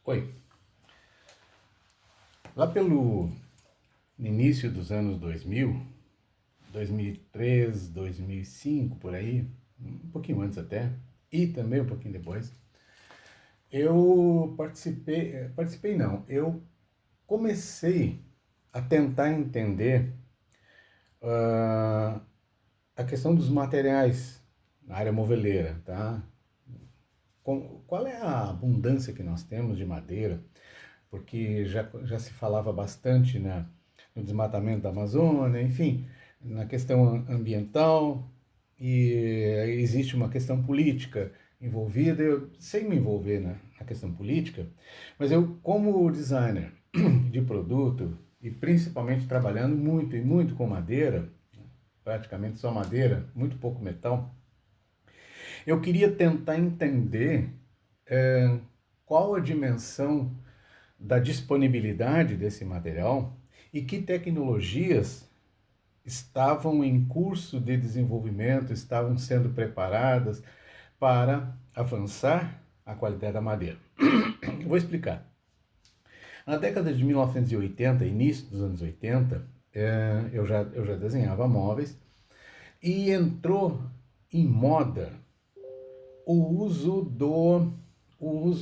Oi. Lá pelo início dos anos 2000, 2003, 2005, por aí, um pouquinho antes até, e também um pouquinho depois, eu participei não, eu comecei a tentar entender ah, a questão dos materiais na área moveleira, tá? Qual é a abundância que nós temos de madeira? Porque já se falava bastante no desmatamento da Amazônia, enfim, na questão ambiental, e existe uma questão política envolvida. Eu, sem me envolver na questão política, mas eu, como designer de produto, e principalmente trabalhando muito e muito com madeira, praticamente só madeira, muito pouco metal, eu queria tentar entender qual a dimensão da disponibilidade desse material e que tecnologias estavam em curso de desenvolvimento, estavam sendo preparadas para avançar a qualidade da madeira. Vou explicar. Na década de 1980, início dos anos 80, eu já desenhava móveis e entrou em moda o uso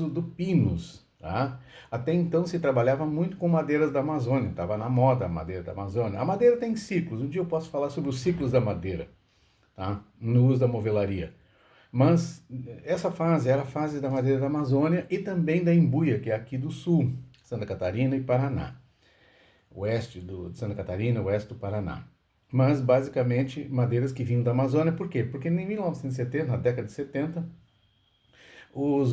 do pinus. Tá? Até então se trabalhava muito com madeiras da Amazônia, estava na moda a madeira da Amazônia. A madeira tem ciclos, um dia eu posso falar sobre os ciclos da madeira, tá? No uso da movelaria. Mas essa fase era a fase da madeira da Amazônia e também da embuia, que é aqui do sul, Santa Catarina e Paraná. De Santa Catarina, oeste do Paraná. Mas basicamente madeiras que vinham da Amazônia, por quê? Porque em 1970, na década de 70, o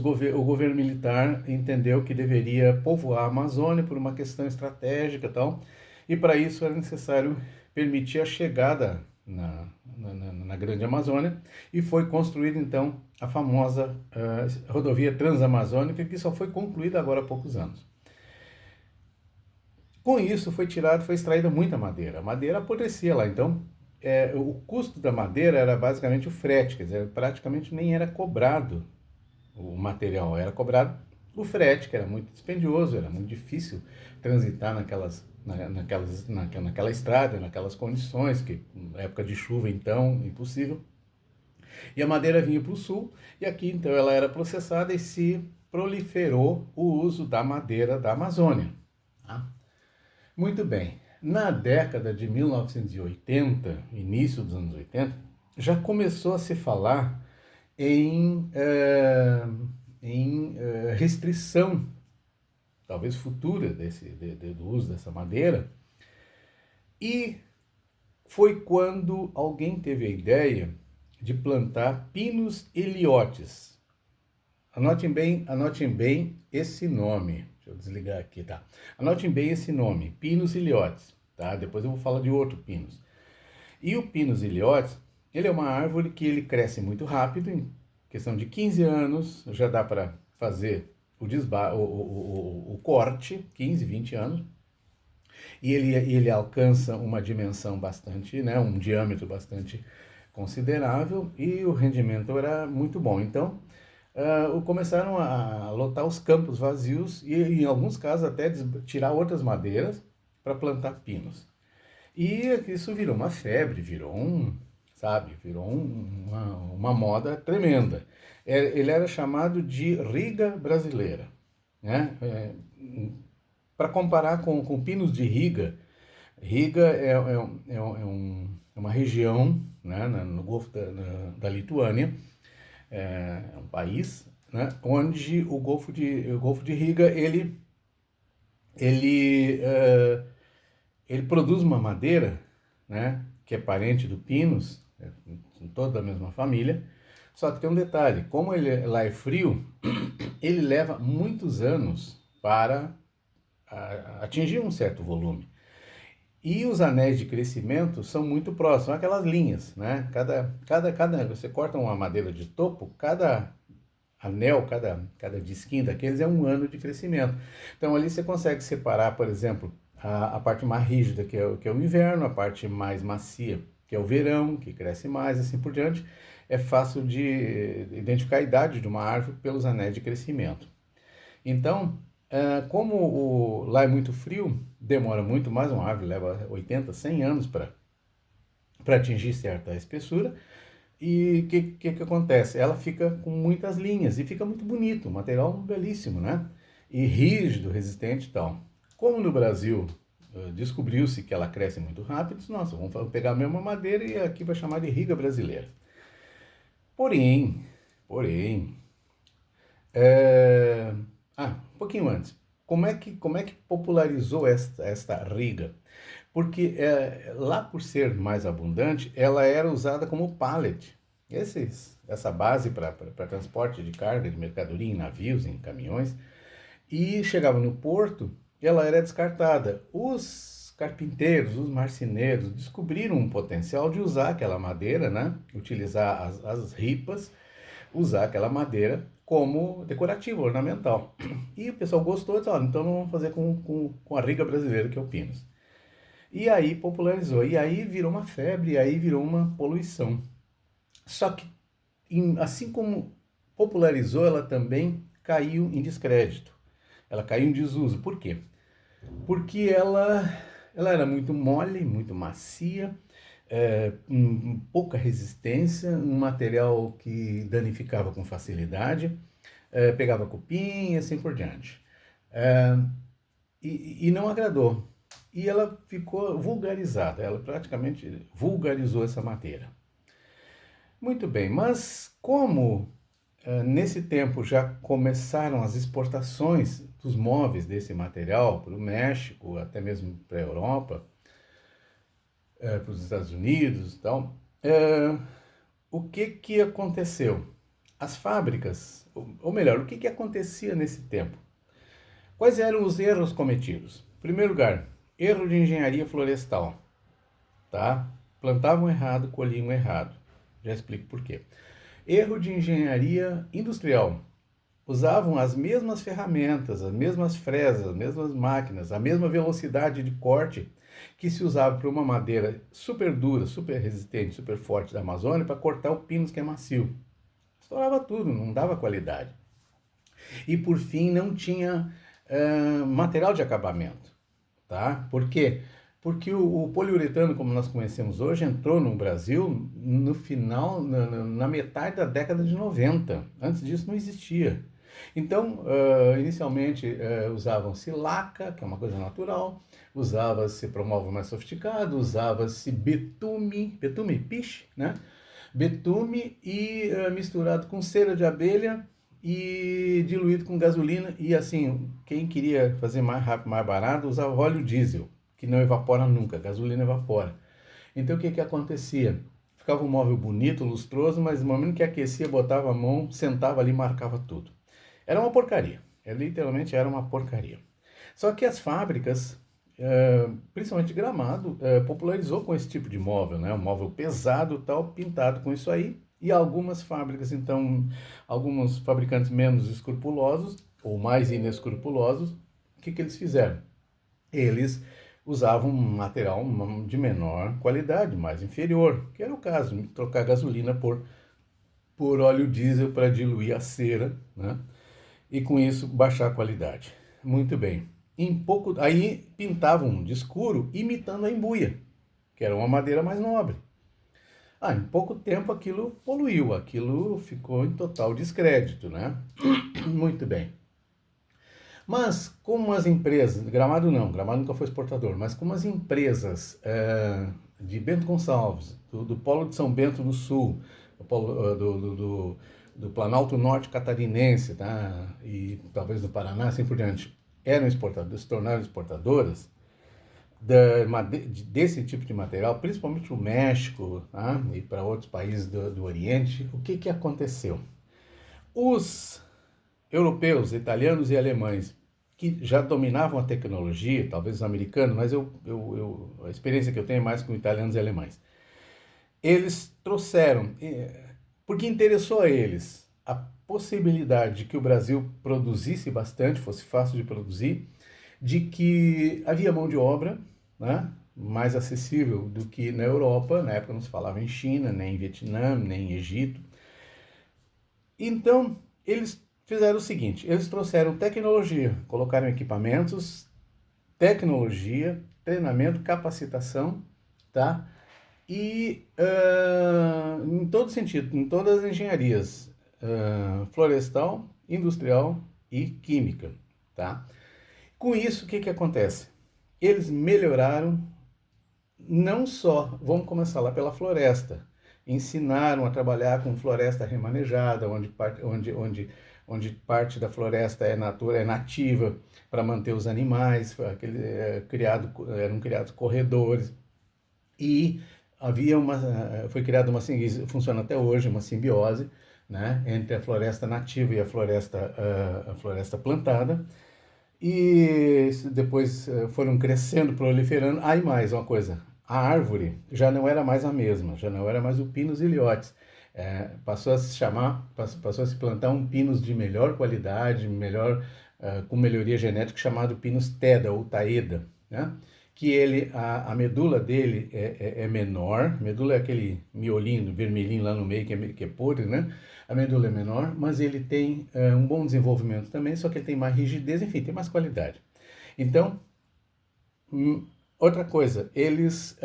governo militar entendeu que deveria povoar a Amazônia por uma questão estratégica e tal, e para isso era necessário permitir a chegada na Grande Amazônia, e foi construída então a famosa rodovia Transamazônica, que só foi concluída agora há poucos anos. Com isso foi extraída muita madeira. A madeira apodrecia lá, então o custo da madeira era basicamente o frete, quer dizer, praticamente nem era cobrado o material, era cobrado o frete, que era muito dispendioso, era muito difícil transitar naquela estrada, naquelas condições, que na época de chuva então, impossível. E a madeira vinha para o sul, e aqui então ela era processada e se proliferou o uso da madeira da Amazônia. Tá? Muito bem. Na década de 1980, início dos anos 80, já começou a se falar em, restrição, talvez futura, do uso dessa madeira. E foi quando alguém teve a ideia de plantar pinus iliotes. Anotem bem esse nome. Deixa eu desligar aqui, tá? Anotem bem esse nome, pinus iliotes, tá? Depois eu vou falar de outro pinus. E o pinus iliotes, ele é uma árvore que ele cresce muito rápido, em questão de 15 anos, já dá para fazer o corte, 15, 20 anos, e ele alcança uma dimensão bastante, né, um diâmetro bastante considerável, e o rendimento era muito bom. Então, começaram a lotar os campos vazios e, em alguns casos, até tirar outras madeiras para plantar pinos. E isso virou uma febre, virou uma moda tremenda. Ele era chamado de Riga brasileira, né? Para comparar com pinos de Riga, Riga é uma região, né, no Golfo da Lituânia, é um país, né, onde o Golfo de Riga ele, uh, ele produz uma madeira, né, que é parente do pinus, toda da mesma família, só que tem um detalhe, como ele lá é frio, ele leva muitos anos para atingir um certo volume. E os anéis de crescimento são muito próximos, aquelas linhas, né? Você corta uma madeira de topo, cada anel, cada disquinho daqueles é um ano de crescimento. Então ali você consegue separar, por exemplo, a parte mais rígida, que é o inverno, a parte mais macia, que é o verão, que cresce mais, assim por diante. É fácil de identificar a idade de uma árvore pelos anéis de crescimento. Então, Como lá é muito frio, demora muito mais, uma árvore leva 80, 100 anos para atingir certa espessura. E o que acontece? Ela fica com muitas linhas e fica muito bonito, um material belíssimo, né? E rígido, resistente e tal. Como no Brasil descobriu-se que ela cresce muito rápido, disse, nossa, vamos pegar a mesma madeira e aqui vai chamar de riga brasileira. Porém, porém, é... um pouquinho antes, como é que popularizou esta riga? Porque lá por ser mais abundante, ela era usada como pallet. Essa base para transporte de carga, de mercadoria em navios, em caminhões. E chegava no porto, ela era descartada. Os carpinteiros, os marceneiros descobriram um potencial de usar aquela madeira, né? Utilizar as ripas, usar aquela madeira como decorativo, ornamental. E o pessoal gostou, disse, então vamos fazer com a riga brasileira, que é o pinus. E aí popularizou, e aí virou uma febre, e aí virou uma poluição. Só que, assim como popularizou, ela também caiu em descrédito. Ela caiu em desuso. Por quê? Porque ela era muito mole, muito macia, pouca resistência, um material que danificava com facilidade, pegava cupim e assim por diante. É, e não agradou. E ela ficou vulgarizada, ela praticamente vulgarizou essa madeira. Muito bem, mas como nesse tempo já começaram as exportações dos móveis desse material para o México, até mesmo para a Europa, para os Estados Unidos e tal, o que aconteceu? As fábricas, ou melhor, o que acontecia nesse tempo? Quais eram os erros cometidos? Em primeiro lugar, erro de engenharia florestal, tá? Plantavam errado, colhiam errado. Já explico por quê. Erro de engenharia industrial. Usavam as mesmas ferramentas, as mesmas fresas, as mesmas máquinas, a mesma velocidade de corte que se usava para uma madeira super dura, super resistente, super forte da Amazônia para cortar o pinus que é macio. Estourava tudo, não dava qualidade. E por fim, não tinha material de acabamento, tá? Por quê? Porque o poliuretano, como nós conhecemos hoje, entrou no Brasil no final, na metade da década de 90. Antes disso não existia. Então, inicialmente usavam-se laca, que é uma coisa natural, usava-se para um móvel mais sofisticado, usava-se betume piche, né? Betume e misturado com cera de abelha e diluído com gasolina. E assim, quem queria fazer mais rápido, mais barato, usava óleo diesel, que não evapora nunca, a gasolina evapora. Então o que acontecia? Ficava um móvel bonito, lustroso, mas no momento que aquecia, botava a mão, sentava ali e marcava tudo. Era uma porcaria. Literalmente era uma porcaria. Só que as fábricas, principalmente Gramado, popularizou com esse tipo de móvel, né? Um móvel pesado, tal, pintado com isso aí. E algumas fábricas, então, alguns fabricantes menos escrupulosos ou mais inescrupulosos, o que eles fizeram? Eles usavam um material de menor qualidade, mais inferior, que era o caso, trocar gasolina por óleo diesel para diluir a cera, né? E com isso baixar a qualidade. Muito bem. Aí pintavam de escuro imitando a embuia, que era uma madeira mais nobre. Em pouco tempo aquilo poluiu, aquilo ficou em total descrédito, né? Muito bem. Mas como as empresas, Gramado não, Gramado nunca foi exportador, mas como as empresas de Bento Gonçalves, do Polo de São Bento no Sul, do Planalto Norte Catarinense, tá? E talvez do Paraná, assim por diante, eram exportadoras, se tornaram exportadoras desse tipo de material, principalmente o México, tá? E para outros países do Oriente, o que aconteceu? Os europeus, italianos e alemães, que já dominavam a tecnologia, talvez os americanos, mas a experiência que eu tenho é mais com italianos e alemães. Eles trouxeram, porque interessou a eles a possibilidade de que o Brasil produzisse bastante, fosse fácil de produzir, de que havia mão de obra, né, mais acessível do que na Europa. Na época não se falava em China, nem em Vietnã, nem em Egito. Então, eles fizeram o seguinte, eles trouxeram tecnologia, colocaram equipamentos, tecnologia, treinamento, capacitação, tá? E em todo sentido, em todas as engenharias, florestal, industrial e química, tá? Com isso, o que que acontece? Eles melhoraram não só, vamos começar lá pela floresta, ensinaram a trabalhar com floresta remanejada, onde parte da floresta é nativa para manter os animais, eram criados corredores, e foi criada funciona até hoje, uma simbiose, né, entre a floresta nativa e a floresta plantada, e depois foram crescendo, proliferando. Aí mais uma coisa, a árvore já não era mais a mesma, já não era mais o Pinus iliotis. Passou a se chamar, passou a se plantar um pinus de melhor qualidade, com melhoria genética, chamado Pinus teda ou taeda, né? Que a medula dele é menor, medula é aquele miolinho vermelhinho lá no meio que é podre, né? A medula é menor, mas ele tem um bom desenvolvimento também, só que ele tem mais rigidez, enfim, tem mais qualidade. Então, outra coisa, eles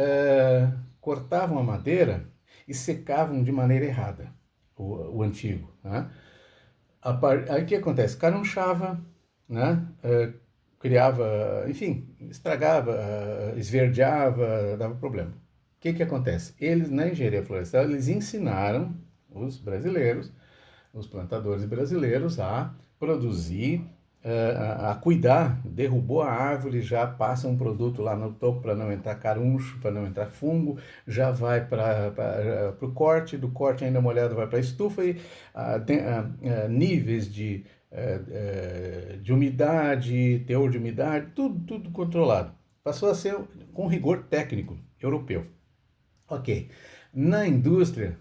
cortavam a madeira e secavam de maneira errada, o antigo, né? Aí o que acontece? Carunchava, né? Criava, enfim, estragava, esverdeava, dava problema. O que que acontece? Eles, na engenharia florestal, eles ensinaram os brasileiros, os plantadores brasileiros, a produzir, a cuidar. Derrubou a árvore, já passa um produto lá no topo para não entrar caruncho, para não entrar fungo, já vai para o corte, do corte ainda molhado vai para a estufa e tem níveis de umidade, teor de umidade, tudo controlado. Passou a ser com rigor técnico europeu. Ok. Na indústria,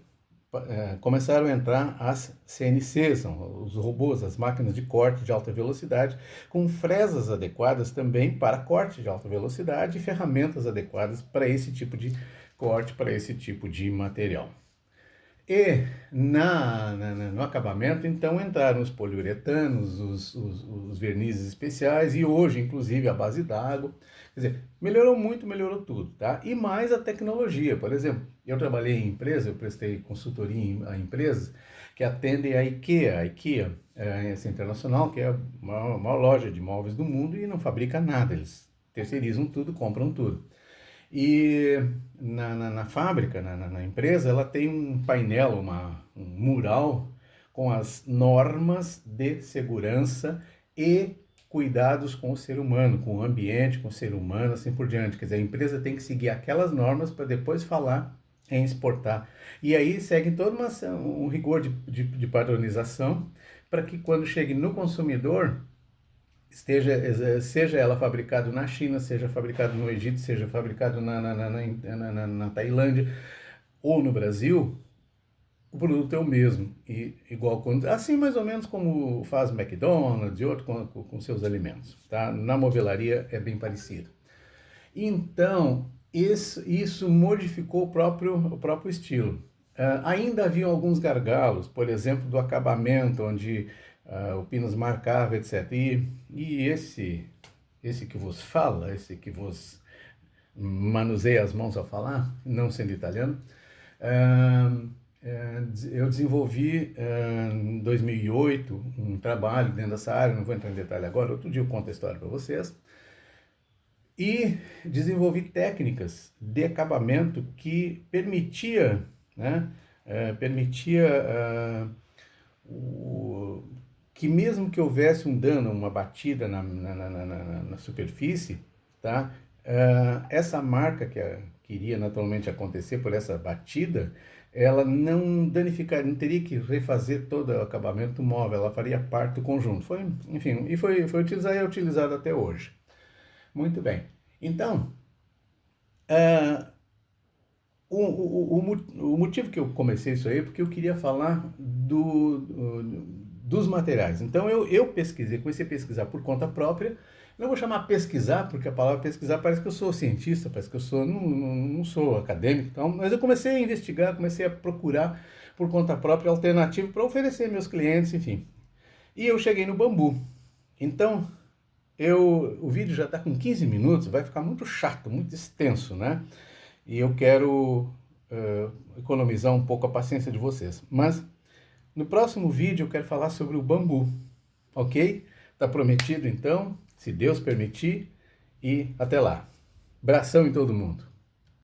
começaram a entrar as CNCs, são os robôs, as máquinas de corte de alta velocidade, com fresas adequadas também para corte de alta velocidade e ferramentas adequadas para esse tipo de corte, para esse tipo de material. E no acabamento, então, entraram os poliuretanos, os vernizes especiais e hoje, inclusive, a base d'água. Quer dizer, melhorou muito, melhorou tudo, tá? E mais a tecnologia. Por exemplo, eu trabalhei em empresa, eu prestei consultoria a empresas que atendem a IKEA. A IKEA é essa internacional, que é a maior loja de móveis do mundo e não fabrica nada. Eles terceirizam tudo, compram tudo. E na fábrica, na empresa, ela tem um painel, um mural com as normas de segurança e cuidados com o ser humano, com o ambiente, com o ser humano, assim por diante. Quer dizer, a empresa tem que seguir aquelas normas para depois falar em exportar. E aí segue todo um rigor de padronização para que quando chegue no consumidor seja ela fabricado na China, seja fabricado no Egito, seja fabricado na Tailândia ou no Brasil, o produto é o mesmo, assim mais ou menos como faz o McDonald's e outro com seus alimentos, tá? Na movelaria é bem parecido. Então, isso modificou o próprio estilo. Ainda havia alguns gargalos, por exemplo, do acabamento, onde o Pinus marcava, etc. E esse que vos fala, esse que vos manuseia as mãos ao falar, não sendo italiano, eu desenvolvi em 2008 um trabalho dentro dessa área, não vou entrar em detalhe agora, outro dia eu conto a história para vocês, e desenvolvi técnicas de acabamento que permitia, né, que mesmo que houvesse um dano, uma batida na superfície, tá? Essa marca que iria naturalmente acontecer por essa batida, ela não danificaria, não teria que refazer todo o acabamento do móvel, ela faria parte do conjunto. Enfim, e foi utilizado e é utilizado até hoje. Muito bem. Então, o motivo que eu comecei isso aí é porque eu queria falar dos materiais. Então eu pesquisei, comecei a pesquisar por conta própria. Não vou chamar pesquisar, porque a palavra pesquisar parece que eu sou cientista, parece que eu sou, não sou acadêmico, então, mas eu comecei a investigar, comecei a procurar por conta própria alternativa para oferecer meus clientes, enfim. E eu cheguei no bambu. Então, o vídeo já está com 15 minutos, vai ficar muito chato, muito extenso, né? E eu quero economizar um pouco a paciência de vocês. Mas no próximo vídeo eu quero falar sobre o bambu, ok? Tá prometido então, se Deus permitir, e até lá. Abração em todo mundo.